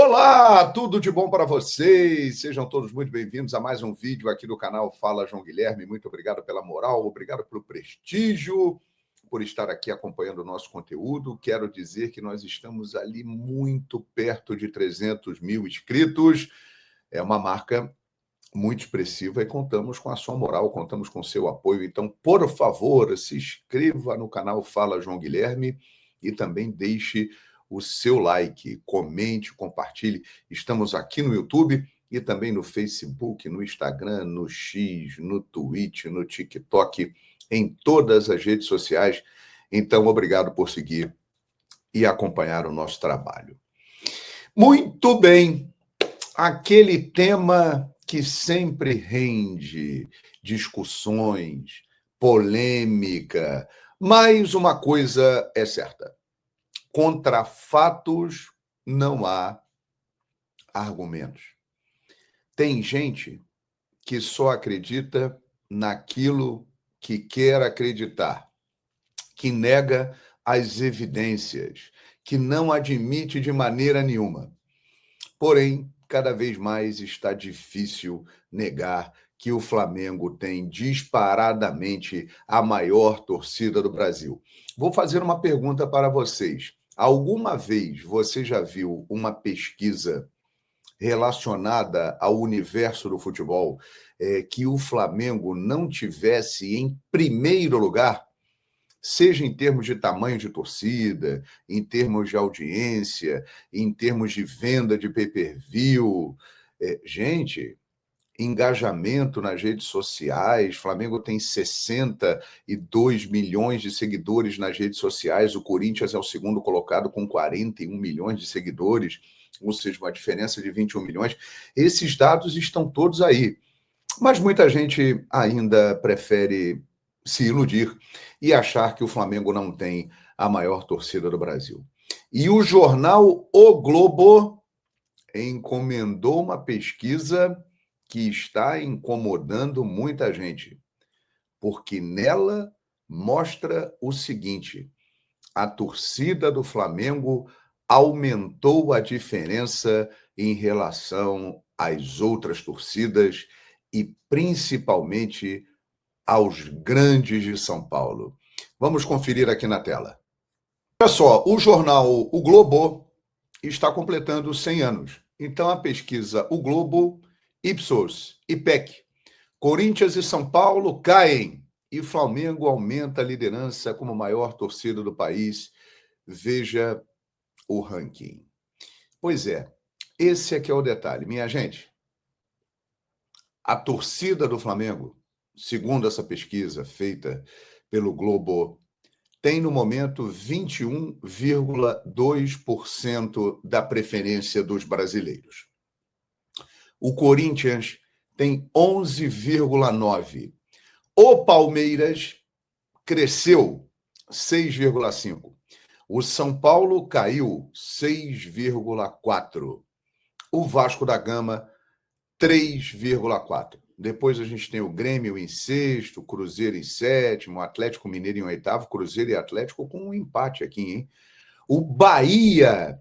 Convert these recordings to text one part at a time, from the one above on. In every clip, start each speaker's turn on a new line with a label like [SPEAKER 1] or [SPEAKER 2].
[SPEAKER 1] Olá, tudo de bom para vocês? Sejam todos muito bem-vindos a mais um vídeo aqui do canal Fala João Guilherme. Muito obrigado pela moral, obrigado pelo prestígio, por estar aqui acompanhando o nosso conteúdo. Quero dizer que nós estamos ali muito perto de 300 mil inscritos. É uma marca muito expressiva e contamos com a sua moral, contamos com o seu apoio. Então, por favor, se inscreva no canal Fala João Guilherme e também deixe o seu like, comente, compartilhe. Estamos aqui no YouTube e também no Facebook, no Instagram, no X, no Twitch, no TikTok, em todas as redes sociais. Então, obrigado por seguir e acompanhar o nosso trabalho. Muito bem, aquele tema que sempre rende discussões, polêmica, mas uma coisa é certa: contra fatos não há argumentos. Tem gente que só acredita naquilo que quer acreditar, que nega as evidências, que não admite de maneira nenhuma. Porém, cada vez mais está difícil negar que o Flamengo tem disparadamente a maior torcida do Brasil. Vou fazer uma pergunta para vocês. Alguma vez você já viu uma pesquisa relacionada ao universo do futebol que o Flamengo não tivesse em primeiro lugar? Seja em termos de tamanho de torcida, em termos de audiência, em termos de venda de pay-per-view. Gente, engajamento nas redes sociais. Flamengo tem 62 milhões de seguidores nas redes sociais. O Corinthians é o segundo colocado com 41 milhões de seguidores, ou seja, uma diferença de 21 milhões. Esses dados estão todos aí. Mas muita gente ainda prefere se iludir e achar que o Flamengo não tem a maior torcida do Brasil. E o jornal O Globo encomendou uma pesquisa que está incomodando muita gente, porque nela mostra o seguinte: a torcida do Flamengo aumentou a diferença em relação às outras torcidas e principalmente aos grandes de São Paulo. Vamos conferir aqui na tela. Olha só, o jornal O Globo está completando 100 anos. Então, a pesquisa O Globo, Ipsos, IPEC, Corinthians e São Paulo caem e Flamengo aumenta a liderança como maior torcida do país. Veja o ranking. Pois é, esse aqui é o detalhe. Minha gente, a torcida do Flamengo, segundo essa pesquisa feita pelo Globo, tem no momento 21,2% da preferência dos brasileiros. O Corinthians tem 11,9%. O Palmeiras cresceu 6,5%. O São Paulo caiu 6,4%. O Vasco da Gama 3,4%. Depois a gente tem o Grêmio em sexto, o Cruzeiro em sétimo, o Atlético Mineiro em oitavo, Cruzeiro e Atlético com um empate aqui, hein? O Bahia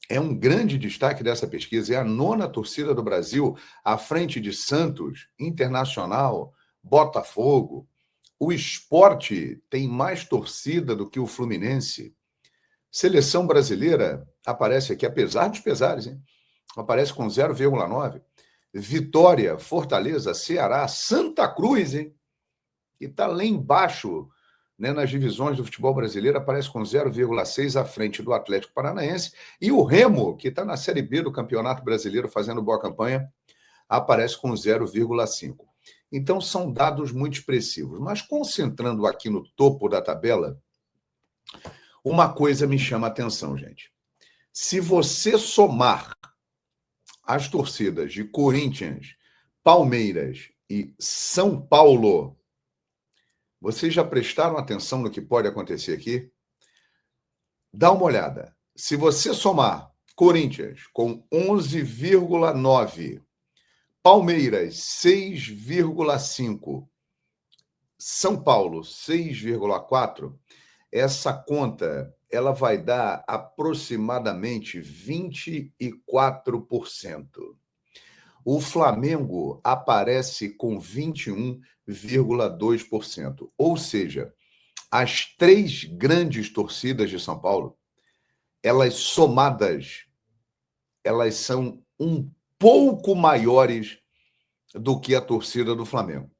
[SPEAKER 1] é um grande destaque dessa pesquisa, é a 9ª torcida do Brasil, à frente de Santos, Internacional, Botafogo. O Sport tem mais torcida do que o Fluminense. Seleção brasileira aparece aqui, apesar dos pesares, hein? Aparece com 0,9%. Vitória, Fortaleza, Ceará, Santa Cruz, hein? Que está lá embaixo, né, nas divisões do futebol brasileiro, aparece com 0,6% à frente do Atlético Paranaense. E o Remo, que está na Série B do Campeonato Brasileiro fazendo boa campanha, aparece com 0,5%. Então, são dados muito expressivos. Mas, concentrando aqui no topo da tabela, uma coisa me chama a atenção, gente. Se você somar as torcidas de Corinthians, Palmeiras e São Paulo, vocês já prestaram atenção no que pode acontecer aqui? Dá uma olhada. Se você somar Corinthians com 11,9%, Palmeiras 6,5%, São Paulo 6,4%, essa conta ela vai dar aproximadamente 24%. O Flamengo aparece com 21,2%. Ou seja, as três grandes torcidas de São Paulo, elas somadas, elas são um pouco maiores do que a torcida do Flamengo.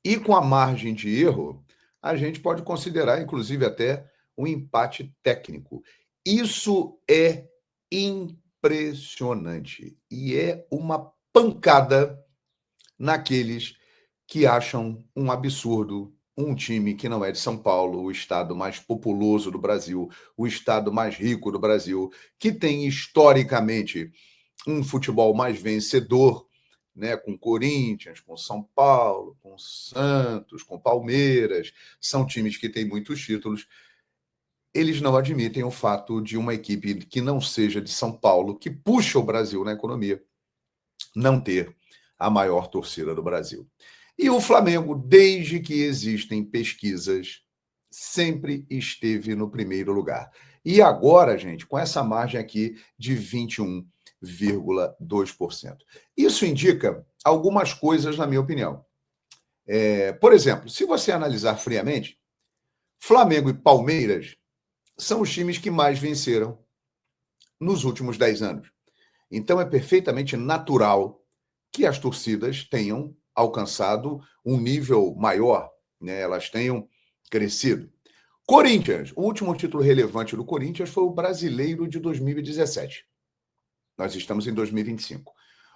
[SPEAKER 1] E com a margem de erro, a gente pode considerar, inclusive, até um empate técnico. Isso é impressionante e é uma pancada naqueles que acham um absurdo um time que não é de São Paulo, o estado mais populoso do Brasil, o estado mais rico do Brasil, que tem historicamente um futebol mais vencedor, né, com Corinthians, com São Paulo, com Santos, com Palmeiras, são times que têm muitos títulos. Eles não admitem o fato de uma equipe que não seja de São Paulo, que puxa o Brasil na economia, não ter a maior torcida do Brasil. E o Flamengo, desde que existem pesquisas, sempre esteve no primeiro lugar. E agora, gente, com essa margem aqui de 21,2%. Isso indica algumas coisas, na minha opinião. Por exemplo, se você analisar friamente, Flamengo e Palmeiras são os times que mais venceram nos últimos 10 anos. Então, é perfeitamente natural que as torcidas tenham alcançado um nível maior, né? Elas tenham crescido. Corinthians, o último título relevante do Corinthians foi o Brasileiro de 2017. Nós estamos em 2025.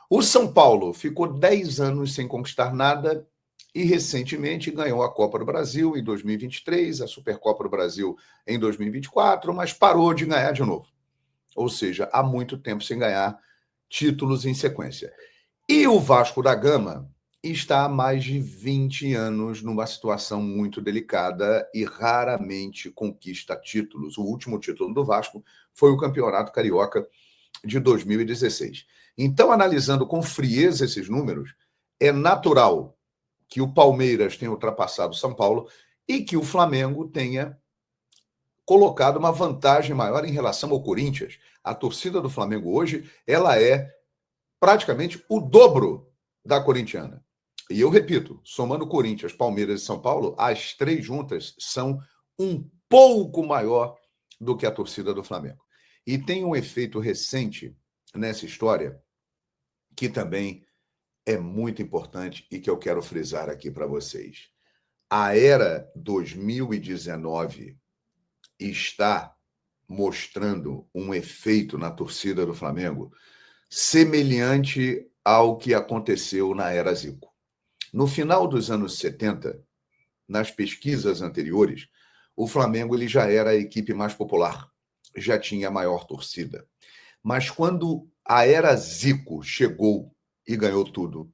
[SPEAKER 1] O São Paulo ficou 10 anos sem conquistar nada e recentemente ganhou a Copa do Brasil em 2023, a Supercopa do Brasil em 2024, mas parou de ganhar de novo. Ou seja, há muito tempo sem ganhar títulos em sequência. E o Vasco da Gama está há mais de 20 anos numa situação muito delicada e raramente conquista títulos. O último título do Vasco foi o Campeonato Carioca de 2016. Então, analisando com frieza esses números, é natural que o Palmeiras tenha ultrapassado o São Paulo e que o Flamengo tenha colocado uma vantagem maior em relação ao Corinthians. A torcida do Flamengo hoje, ela é praticamente o dobro da corintiana. E eu repito, somando Corinthians, Palmeiras e São Paulo, as três juntas são um pouco maior do que a torcida do Flamengo. E tem um efeito recente nessa história que também é muito importante e que eu quero frisar aqui para vocês. A era 2019 está mostrando um efeito na torcida do Flamengo semelhante ao que aconteceu na era Zico. No final dos anos 70, nas pesquisas anteriores, o Flamengo ele já era a equipe mais popular, já tinha a maior torcida. Mas quando a era Zico chegou e ganhou tudo,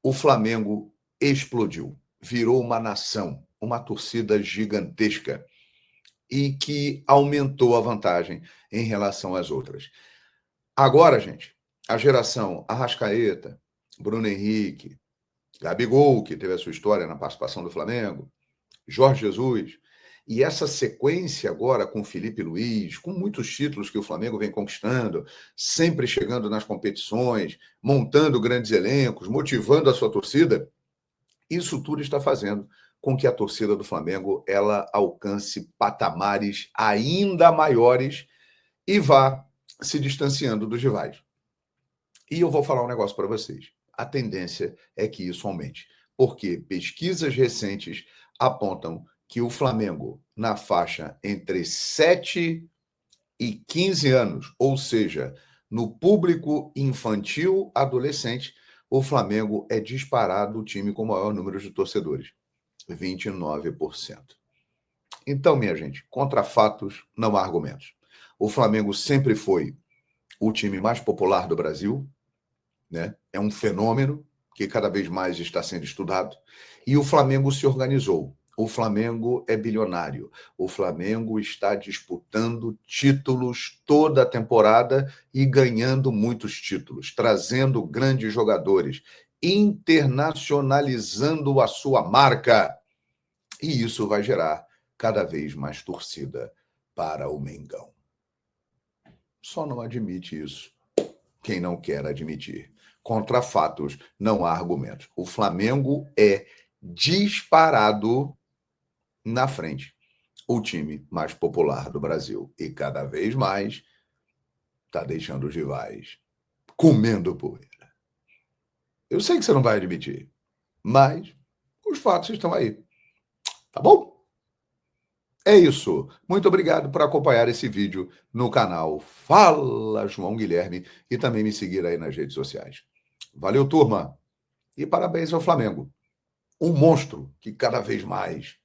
[SPEAKER 1] o Flamengo explodiu, virou uma nação, uma torcida gigantesca e que aumentou a vantagem em relação às outras. Agora, gente, a geração Arrascaeta, Bruno Henrique, Gabigol, que teve a sua história na participação do Flamengo, Jorge Jesus, e essa sequência agora com Felipe Luiz, com muitos títulos que o Flamengo vem conquistando, sempre chegando nas competições, montando grandes elencos, motivando a sua torcida, isso tudo está fazendo com que a torcida do Flamengo ela alcance patamares ainda maiores e vá se distanciando dos rivais. E eu vou falar um negócio para vocês. A tendência é que isso aumente, porque pesquisas recentes apontam que o Flamengo, na faixa entre 7 e 15 anos, ou seja, no público infantil adolescente, o Flamengo é disparado o time com o maior número de torcedores, 29%. Então, minha gente, contra fatos não há argumentos. O Flamengo sempre foi o time mais popular do Brasil, né? É um fenômeno que cada vez mais está sendo estudado. E o Flamengo se organizou. O Flamengo é bilionário. O Flamengo está disputando títulos toda a temporada e ganhando muitos títulos, trazendo grandes jogadores, internacionalizando a sua marca. E isso vai gerar cada vez mais torcida para o Mengão. Só não admite isso quem não quer admitir. Contra fatos, não há argumentos. O Flamengo é disparado na frente. O time mais popular do Brasil. E cada vez mais está deixando os rivais comendo poeira. Eu sei que você não vai admitir, mas os fatos estão aí. Tá bom? É isso. Muito obrigado por acompanhar esse vídeo no canal Fala João Guilherme e também me seguir aí nas redes sociais. Valeu, turma. E parabéns ao Flamengo. Um monstro que cada vez mais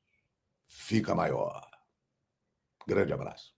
[SPEAKER 1] fica maior. Grande abraço.